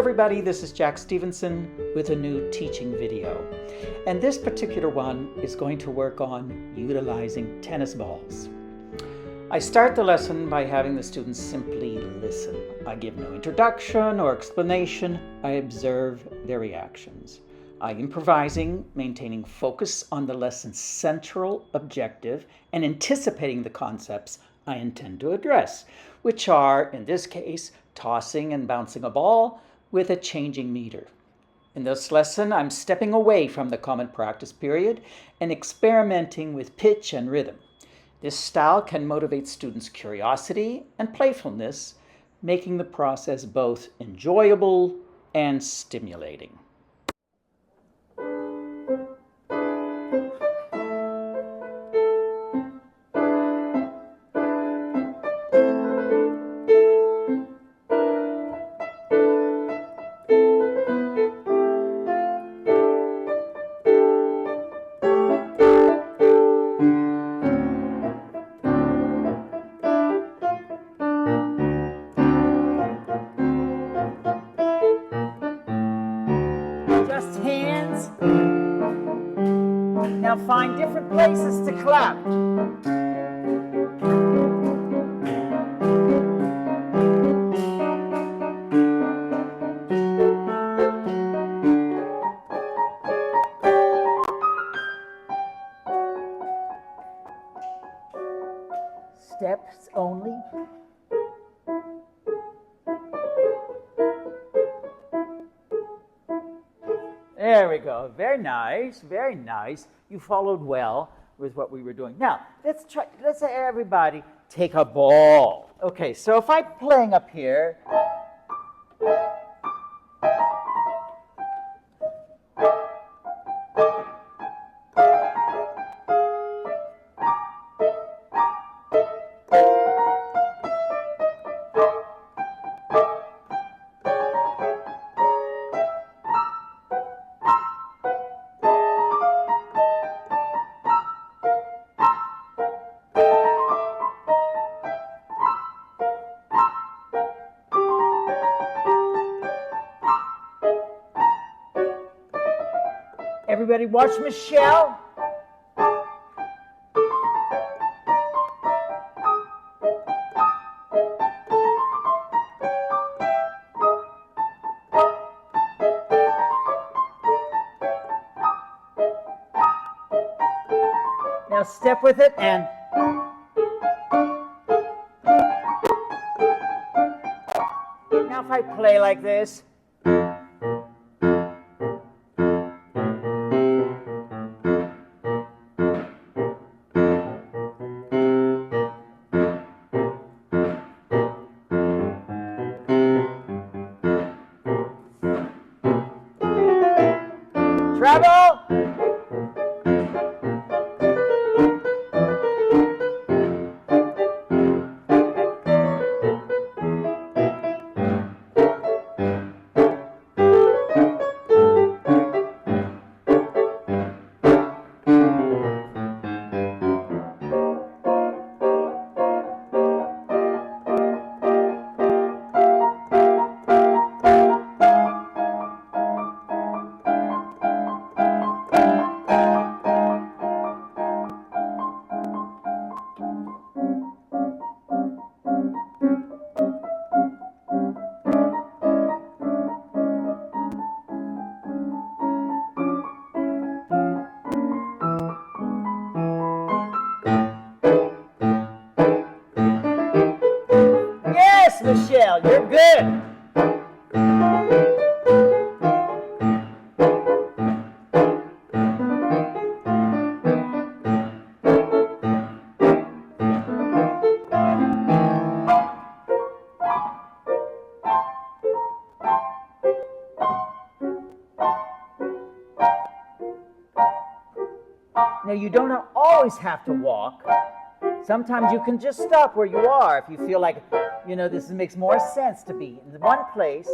everybody, this is Jack Stevenson with a new teaching video. And this particular one is going to work on utilizing tennis balls. I start the lesson by having the students simply listen. I give no introduction or explanation. I observe their reactions. I'm improvising, maintaining focus on the lesson's central objective and anticipating the concepts I intend to address, which are, in this case, tossing and bouncing a ball with a changing meter. In this lesson, I'm stepping away from the common practice period and experimenting with pitch and rhythm. This style can motivate students' curiosity and playfulness, making the process both enjoyable and stimulating. Hands. Now find different places to clap. Steps only. There we go. Very nice, very nice. You followed well with what we were doing. Now, let's say everybody take a ball. Okay, so if I'm playing up here, everybody watch Michelle. Now step with it and now if I play like this, treble. Michelle, you're good. Now, you don't always have to walk. Sometimes you can just stop where you are if you feel like, this makes more sense to be in one place.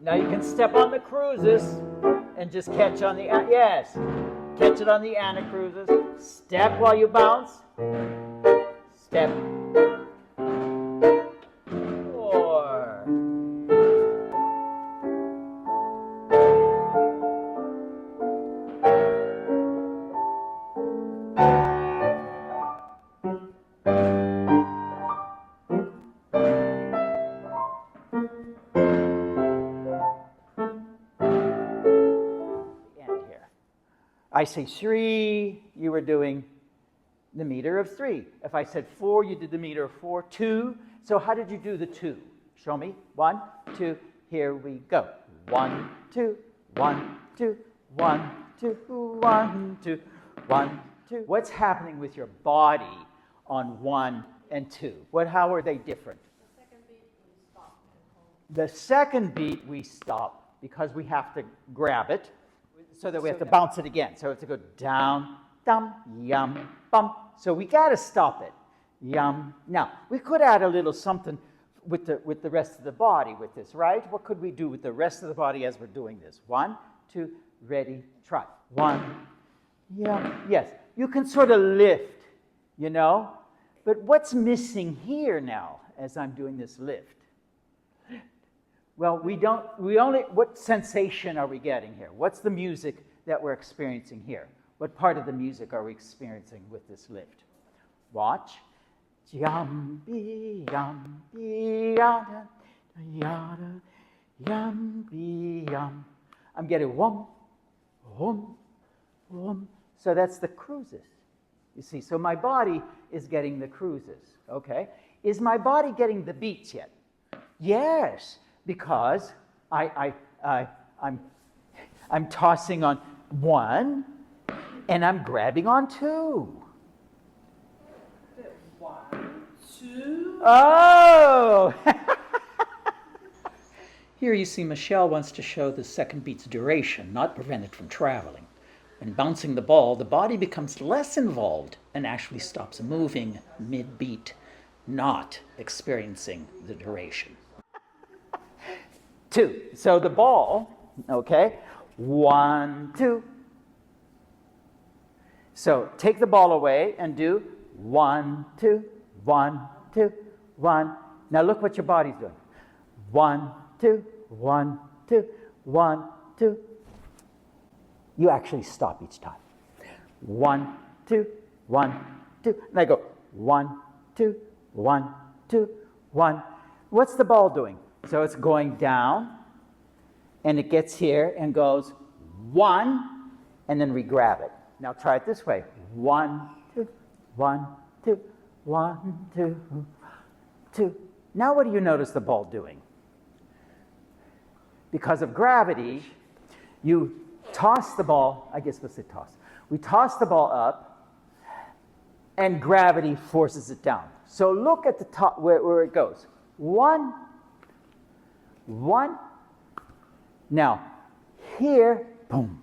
Now you can step on the cruises and just catch on the, yes, catch it on the anacruises. Step while you bounce. Step. 4. I say 3, you were doing the meter of 3. If I said 4, you did the meter of 4. 2, so how did you do the 2? Show me. 1, 2, here we go. 1, 2, 1, 2, 1, 2, 1, 2, 1, 2. What's happening with your body on 1 and 2? How are they different? The second beat we stop and hold. The second beat we stop because we have to grab it. So that we have to bounce it again. So we have to go down, dum, yum, bum. So we got to stop it. Yum. Now, we could add a little something with the rest of the body with this, right? What could we do with the rest of the body as we're doing this? 1, 2, ready, try. 1, yum. Yes, you can sort of lift, you know? But what's missing here now as I'm doing this lift? Well, what sensation are we getting here? What's the music that we're experiencing here? What part of the music are we experiencing with this lift? Watch. Yum-be, yum-be, yada, yada, yum-be, yum. I'm getting whum, whum, whum. So that's the cruises. You see, so my body is getting the cruises, okay? Is my body getting the beats yet? Yes. Because I'm tossing on 1 and I'm grabbing on 2. 1, 2. Oh! Here you see Michelle wants to show the second beat's duration, not prevent it from traveling. When bouncing the ball, the body becomes less involved and actually stops moving mid-beat, not experiencing the duration. 2. So the ball, okay, 1, 2. So take the ball away and do 1, 2, 1, 2, 1. Now look what your body's doing. 1, 2, 1, 2, 1, 2. You actually stop each time. 1, 2, 1, 2. And I go 1, 2, 1, 2, 1. What's the ball doing? So it's going down, and it gets here and goes 1, and then we grab it. Now try it this way. 1, 2, 1, 2, 1, 2, 2. Now what do you notice the ball doing? Because of gravity, you toss the ball, I guess we'll say toss. We toss the ball up, and gravity forces it down. So look at the top where it goes. 1, 1. Now, here, boom.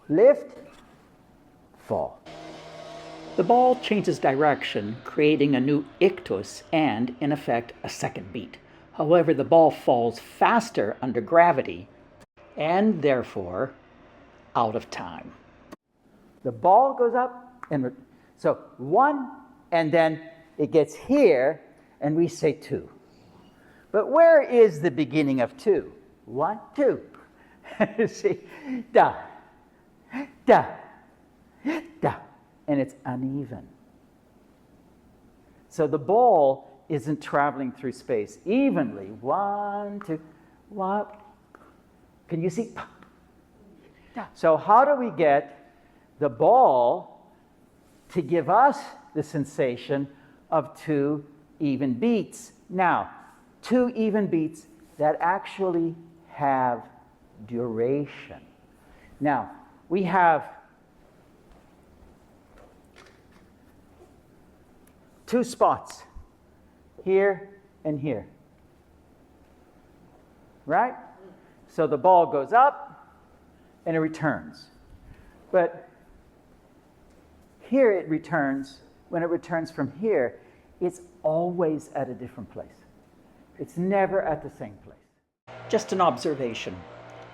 Lift, fall. The ball changes direction, creating a new ictus and, in effect, a second beat. However, the ball falls faster under gravity and, therefore, out of time. The ball goes up, and so 1, and then it gets here, and we say 2. But where is the beginning of 2? 1, 2. See, da, da, da, and it's uneven. So the ball isn't traveling through space evenly. 1, 2, 1. Can you see? So how do we get the ball to give us the sensation of 2 even beats? Now, 2 even beats that actually have duration. Now, we have 2 spots, here and here. Right? So the ball goes up and it returns. But here it returns, when it returns from here, it's always at a different place. It's never at the same place. Just an observation.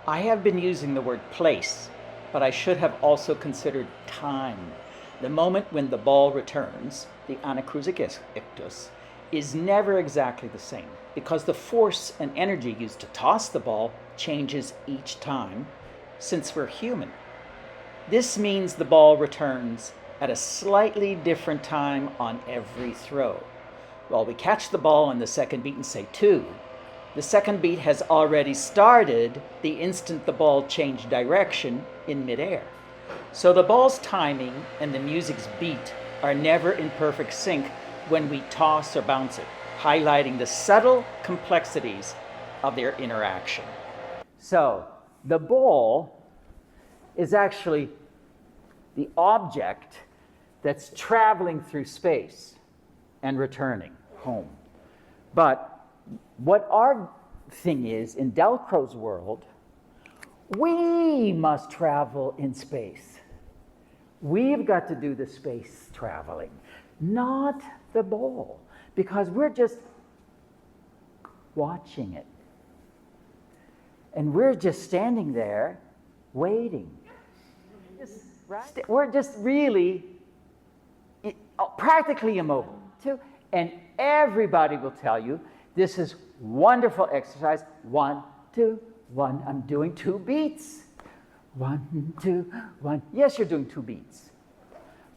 I have been using the word place, but I should have also considered time. The moment when the ball returns, the anacrusic ictus, is never exactly the same because the force and energy used to toss the ball changes each time since we're human. This means the ball returns at a slightly different time on every throw. While we catch the ball on the second beat and say 2, the second beat has already started the instant the ball changed direction in midair. So the ball's timing and the music's beat are never in perfect sync when we toss or bounce it, highlighting the subtle complexities of their interaction. So the ball is actually the object that's traveling through space and returning home. But what our thing is, in Dalcroze's world, we must travel in space. We've got to do the space traveling, not the ball, because we're just watching it. And we're just standing there waiting. We're just really practically immobile. And everybody will tell you, this is wonderful exercise. 1, 2, 1. I'm doing 2 beats. 1, 2, 1. Yes, you're doing 2 beats.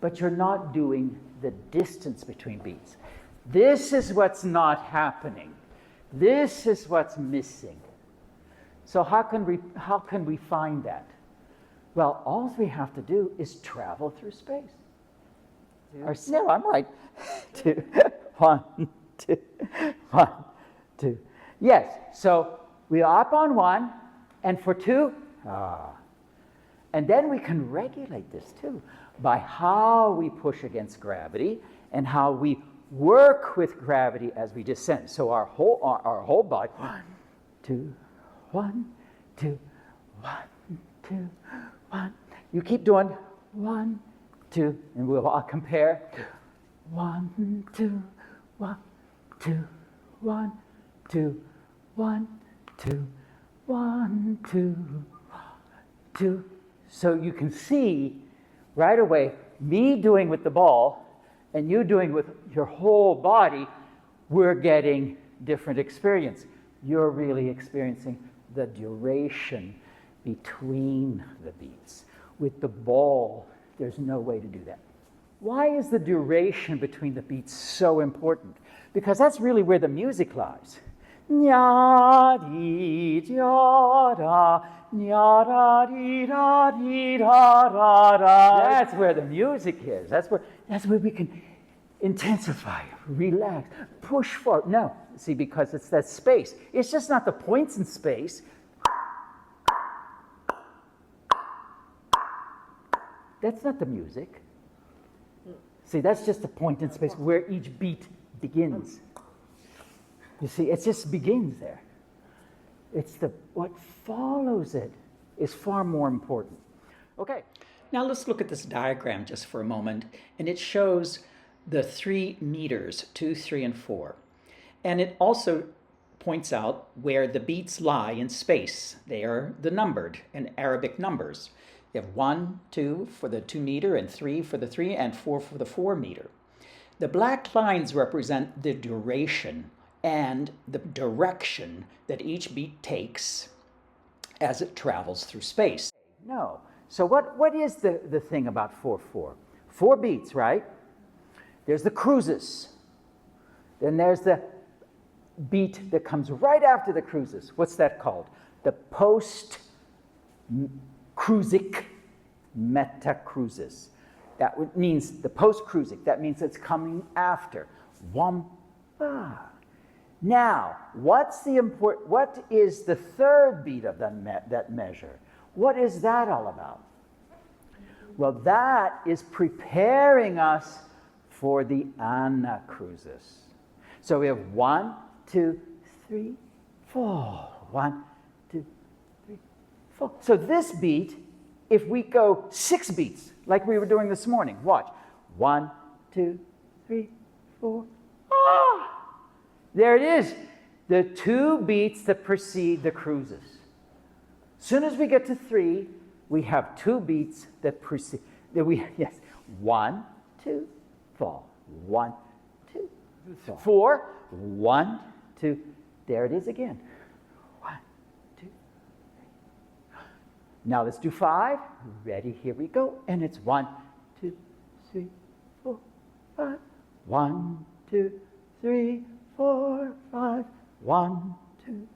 But you're not doing the distance between beats. This is what's not happening. This is what's missing. So how can we find that? Well, all we have to do is travel through space. No, I'm right. 2, 1, 2, 1, 2. Yes, so we are up on 1, and for 2, and then we can regulate this too by how we push against gravity and how we work with gravity as we descend. So our whole body, 1, 2, 1, 2, 1, 2, 1. You keep doing 1, 2, and we'll all compare. 1, 2, 1, 2, 1, 2, 1, 2, 1, 2, 2. So you can see right away me doing with the ball and you doing with your whole body, we're getting different experience. You're really experiencing the duration between the beats. With the ball, there's no way to do that. Why is the duration between the beats so important? Because that's really where the music lies. Nya di da da, nya da di da di da da da. That's where the music is. That's where we can intensify, relax, push forward. No, see, because it's that space. It's just not the points in space. That's not the music. See, that's just a point in space where each beat begins. You see, it just begins there. It's what follows it is far more important. Okay. Now let's look at this diagram just for a moment, and it shows the 3 meters, 2, 3, and 4. And it also points out where the beats lie in space. They are the numbered in Arabic numbers. You have 1, 2 for the 2 meter, and 3 for the 3, and 4 for the 4 meter. The black lines represent the duration and the direction that each beat takes as it travels through space. No. So what is the thing about 4/4? 4 beats, right? There's the cruises. Then there's the beat that comes right after the cruises. What's that called? The post-cruisic metacruises. That means the post-cruisic. That means it's coming after. Now, what is the third beat of that measure? What is that all about? Well, that is preparing us for the anacrusis. So we have 1, 2, 3, 4. 1, 2, 3, 4. So this beat, if we go 6 beats, like we were doing this morning, watch. 1, 2, 3, 4. There it is. the 2 beats that precede the cruises. As soon as we get to 3, we have 2 beats that precede. Yes, 1, 2, fall. 1, 2, fall. 4, 1, 2. There it is again. 1, 2, 3. Now let's do 5. Ready? Here we go. And it's 1, 2, 3, 4, 5. 1, 2, 3, 4, 5. 1, 2,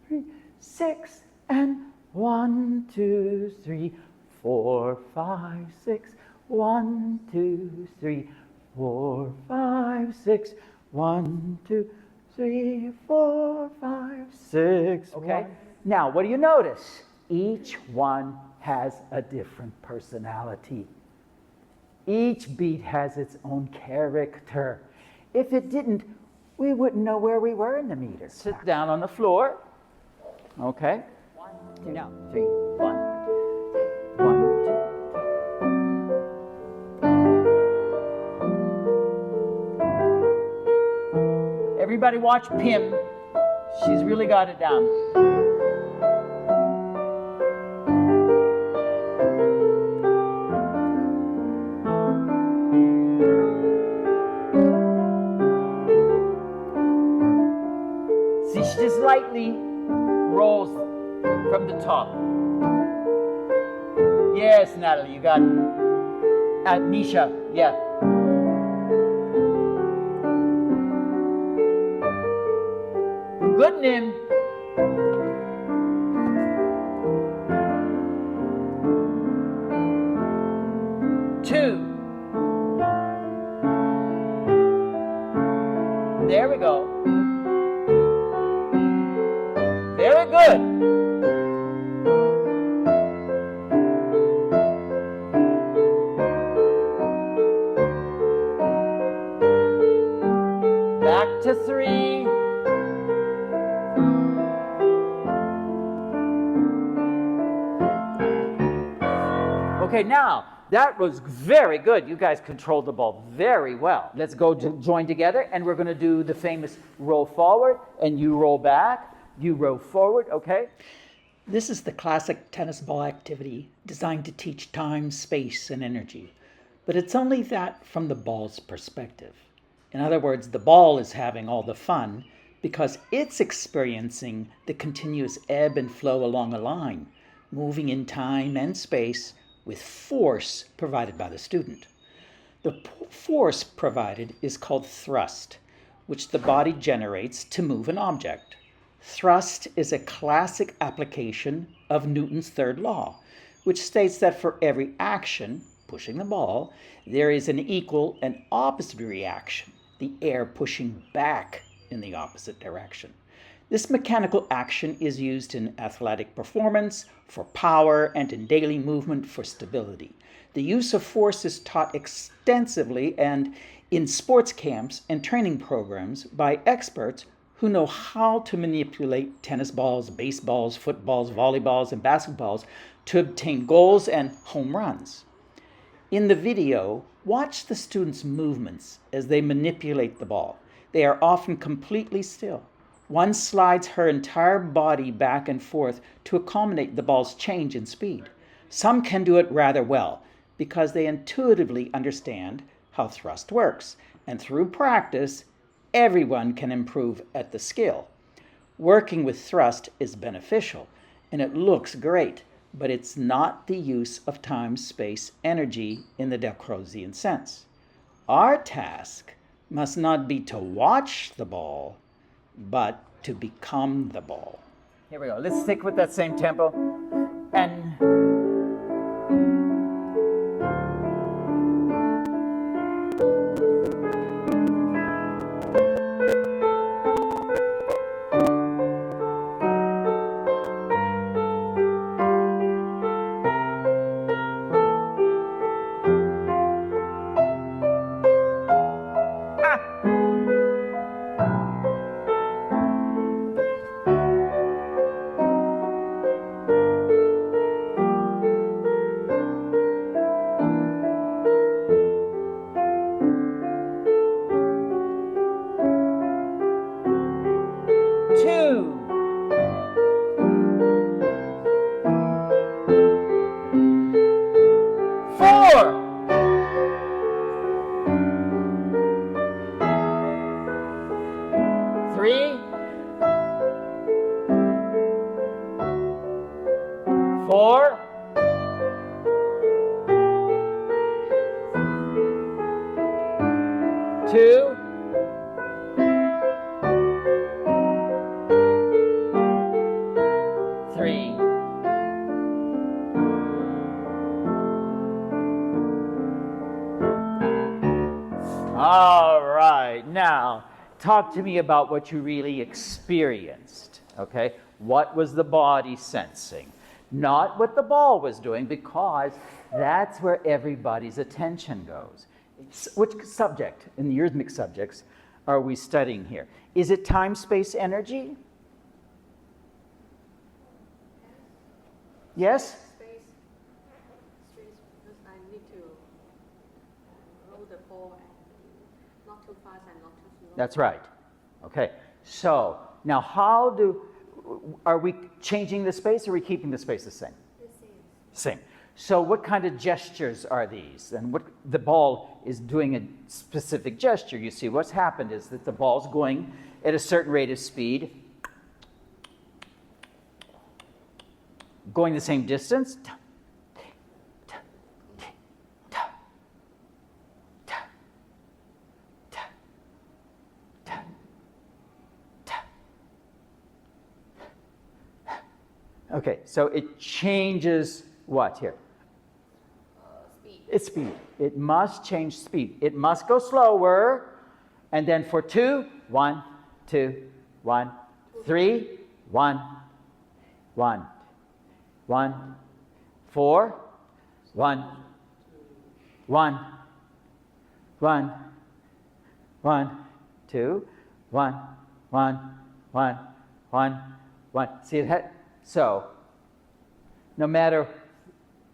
3, 6, and 1, 2, 3, 4, 5, 6. 1, 2, 3, 4, 5, 6. 1, 2, 3, 4, 5, 6. Okay. Now, what do you notice? Each one has a different personality. Each beat has its own character. If it didn't, we wouldn't know where we were in the meter. Sit down on the floor. Okay. 1, 2, 3, 1, 1, 2. Everybody watch Pim. She's really got it down. Just lightly rolls from the top. Yes, Natalie, you got it. Nisha, yeah. Good, Nim. Two. There we go. Very good. Back to 3. Okay, now that was very good. You guys controlled the ball very well. Let's go join together, and we're going to do the famous roll forward, and you roll back. You row forward, okay? This is the classic tennis ball activity designed to teach time, space, and energy. But it's only that from the ball's perspective. In other words, the ball is having all the fun because it's experiencing the continuous ebb and flow along a line, moving in time and space with force provided by the student. The force provided is called thrust, which the body generates to move an object. Thrust is a classic application of Newton's third law, which states that for every action, pushing the ball, there is an equal and opposite reaction, the air pushing back in the opposite direction. This mechanical action is used in athletic performance, for power, and in daily movement for stability. The use of force is taught extensively and in sports camps and training programs by experts who know how to manipulate tennis balls, baseballs, footballs, volleyballs, and basketballs to obtain goals and home runs. In the video, watch the students' movements as they manipulate the ball. They are often completely still. One slides her entire body back and forth to accommodate the ball's change in speed. Some can do it rather well because they intuitively understand how thrust works, and through practice, everyone can improve at the skill. Working with thrust is beneficial, and it looks great, but it's not the use of time, space, energy in the Dalcrozian sense. Our task must not be to watch the ball, but to become the ball. Here we go. Let's stick with that same tempo. And 4, 2, 3. All right, now talk to me about what you really experienced, okay? What was the body sensing? Not what the ball was doing, because that's where everybody's attention goes. Which subject in the Eurhythmic subjects are we studying here? Is it time, space, energy? Yes? Space, because I need to roll the ball and not too fast and not too slow. That's right. Okay, so now are we changing the space, or are we keeping the space the same? The same. Same. So what kind of gestures are these? And what the ball is doing a specific gesture. You see, what's happened is that the ball's going at a certain rate of speed, going the same distance. Okay, so it changes what here? Speed. It's speed. It must change speed. It must go slower. And then for 2, 1, 2, 1, 3, 1, 1, 1, 4, 1, 1, 1, 1, 2, 1, 1, 1, 1, 1. See that? So, no matter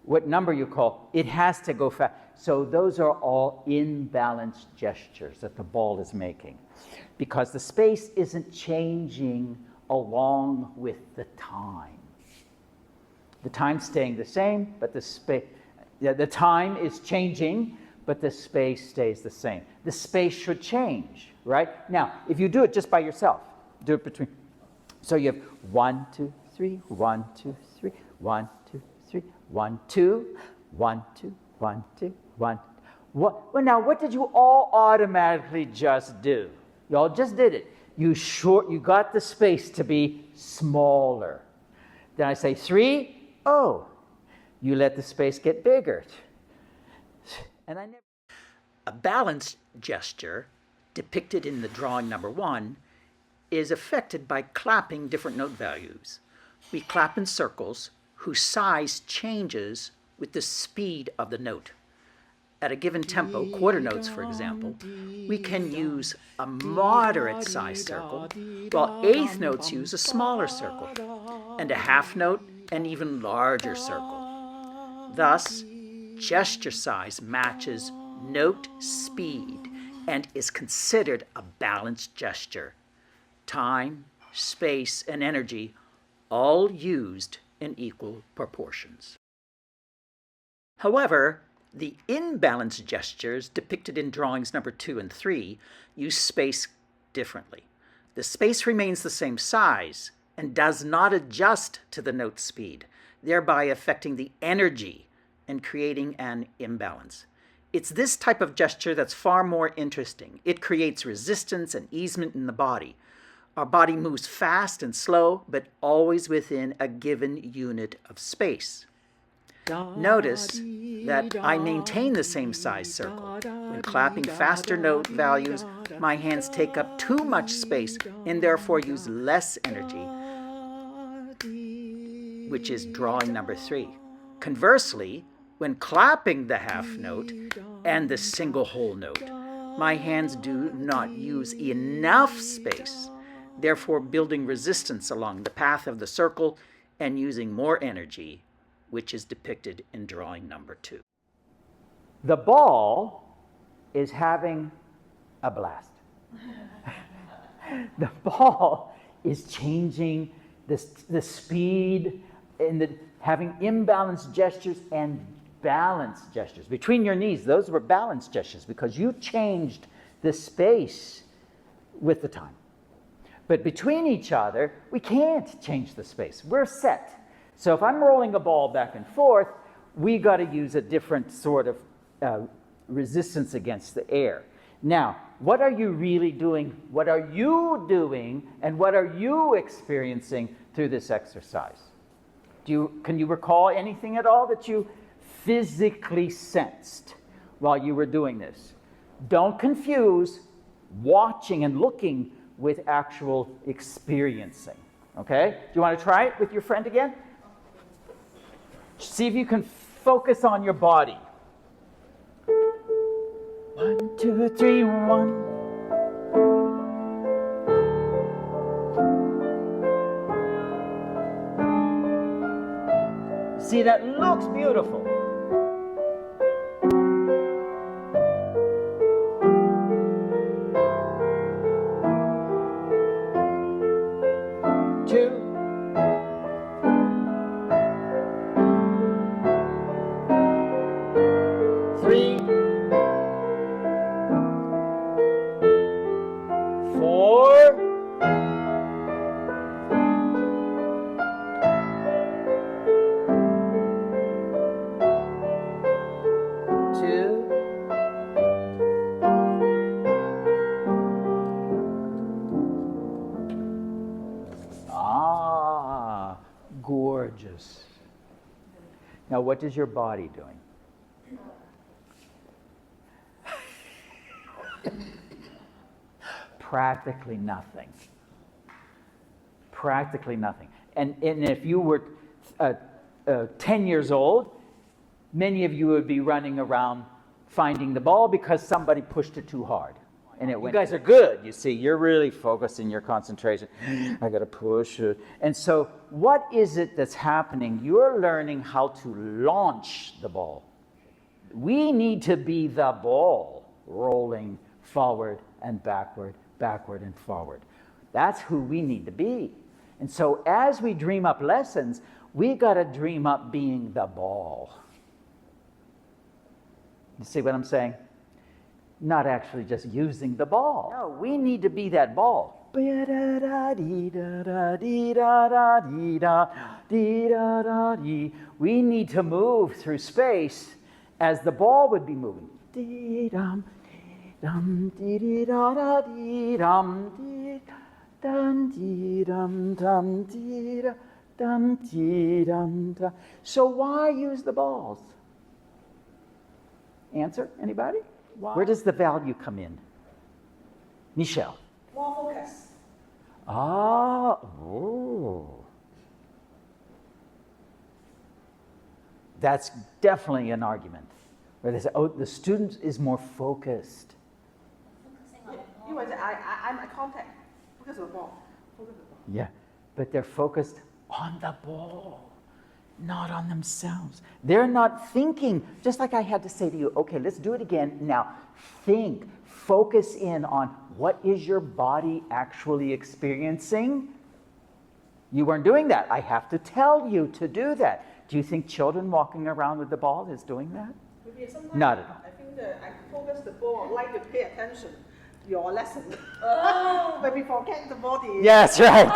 what number you call, it has to go fast. So those are all imbalanced gestures that the ball is making, because the space isn't changing along with the time. The time's staying the same, but the time is changing, but the space stays the same. The space should change, right? Now, if you do it just by yourself, do it between. So you have 1, 2, 3, 1, 2, 3, 1, 2, 3, 1, 2, 1, 2, 1, 2, 1. Well, now, what did you all automatically just do? You all just did it. You got the space to be smaller. Then I say 3, oh, you let the space get bigger. And a balanced gesture depicted in the drawing number 1 is affected by clapping different note values. We clap in circles whose size changes with the speed of the note. At a given tempo, quarter notes for example, we can use a moderate size circle, while eighth notes use a smaller circle, and a half note an even larger circle. Thus, gesture size matches note speed and is considered a balanced gesture. Time, space, and energy all used in equal proportions. However, the imbalanced gestures depicted in drawings number 2 and 3 use space differently. The space remains the same size and does not adjust to the note speed, thereby affecting the energy and creating an imbalance. It's this type of gesture that's far more interesting. It creates resistance and easement in the body. Our body moves fast and slow, but always within a given unit of space. Notice that I maintain the same size circle. When clapping faster note values, my hands take up too much space and therefore use less energy, which is drawing number 3. Conversely, when clapping the half note and the single whole note, my hands do not use enough space, therefore building resistance along the path of the circle and using more energy, which is depicted in drawing number 2. The ball is having a blast. The ball is changing the speed and having imbalanced gestures and balanced gestures. Between your knees, those were balanced gestures because you changed the space with the time. But between each other, we can't change the space. We're set. So if I'm rolling a ball back and forth, we got to use a different sort of resistance against the air. Now, what are you really doing? What are you doing, and what are you experiencing through this exercise? Can you recall anything at all that you physically sensed while you were doing this? Don't confuse watching and looking with actual experiencing. Okay? Do you want to try it with your friend again? See if you can focus on your body. 1, 2, 3, 1. See, that looks beautiful. Two. Three. 4. 2. Ah, gorgeous. Now, what is your body doing? Practically nothing. Practically nothing. And if you were 10 years old, many of you would be running around finding the ball because somebody pushed it too hard. And it went. You guys are good, you see. You're really focusing your concentration. I got to push it. And so what is it that's happening? You're learning how to launch the ball. We need to be the ball, rolling forward and backward, backward and forward. That's who we need to be. And so as we dream up lessons, we got to dream up being the ball. You see what I'm saying? Not actually just using the ball. No, we need to be that ball. We need to move through space as the ball would be moving. So why use the balls? Answer, anybody? Why? Where does the value come in? Michelle. More focus. That's definitely an argument. Where they say, oh, the student is more focused. I'm a contact. Focus on the ball. Yeah, but they're focused on the ball, not on themselves. They're not thinking, just like I had to say to you, okay, let's do it again. Now, think, focus in on what is your body actually experiencing. You weren't doing that. I have to tell you to do that. Do you think children walking around with the ball is doing that? Maybe sometimes Not at all. I think that I focus the ball, like to pay attention your lesson. But we forget the body. Yes, right.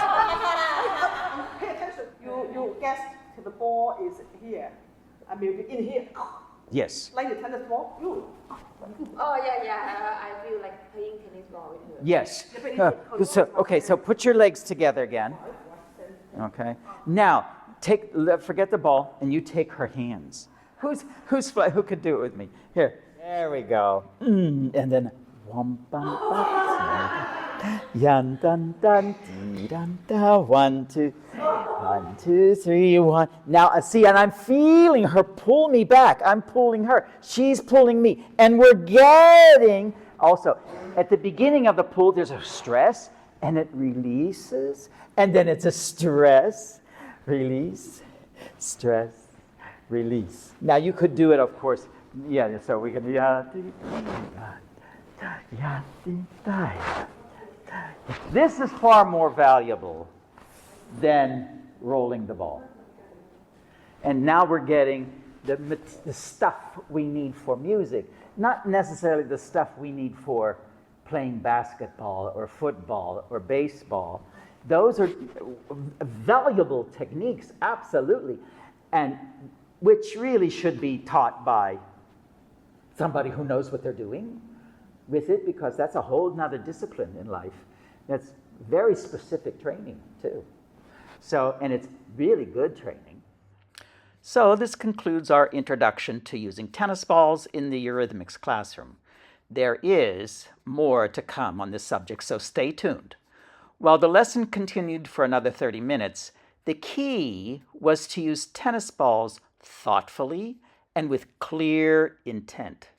Pay attention. You guess the ball is here. I mean, in here. Yes. Like the tennis ball. Oh yeah. I feel like playing tennis ball with her. Yes. So put your legs together again. Okay. Now forget the ball, and you take her hands. Who could do it with me? Here. There we go. And then. Yan dun dun dee dun da 1 2 1 2 3 1. Now see, and I'm feeling her pull me back. I'm pulling her. She's pulling me, and we're getting also at the beginning of the pull. There's a stress, and it releases, and then it's a stress, release, stress, release. Now you could do it, of course. Yeah. So we can. This is far more valuable than rolling the ball. And now we're getting the stuff we need for music, not necessarily the stuff we need for playing basketball or football or baseball. Those are valuable techniques, absolutely, and which really should be taught by somebody who knows what they're doing with it, because that's a whole nother discipline in life. That's very specific training too. So, and it's really good training. So this concludes our introduction to using tennis balls in the Eurhythmics classroom. There is more to come on this subject, so stay tuned. While the lesson continued for another 30 minutes, the key was to use tennis balls thoughtfully and with clear intent.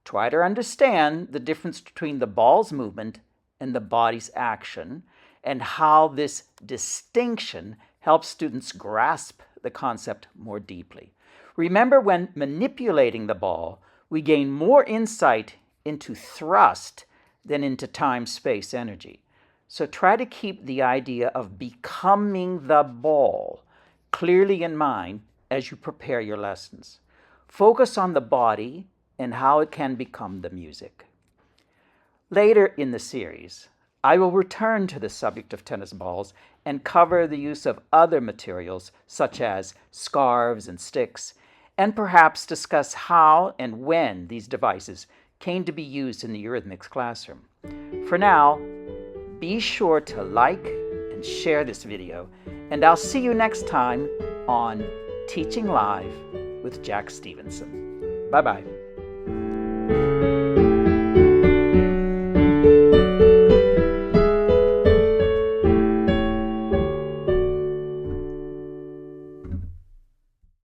Try to understand the difference between the ball's movement and the body's action, and how this distinction helps students grasp the concept more deeply. Remember, when manipulating the ball, we gain more insight into thrust than into time-space energy. So try to keep the idea of becoming the ball clearly in mind as you prepare your lessons. Focus on the body and how it can become the music. Later in the series, I will return to the subject of tennis balls and cover the use of other materials such as scarves and sticks, and perhaps discuss how and when these devices came to be used in the Eurhythmics classroom. For now, be sure to like and share this video, and I'll see you next time on Teaching Live with Jaques Stevenson. Bye-bye.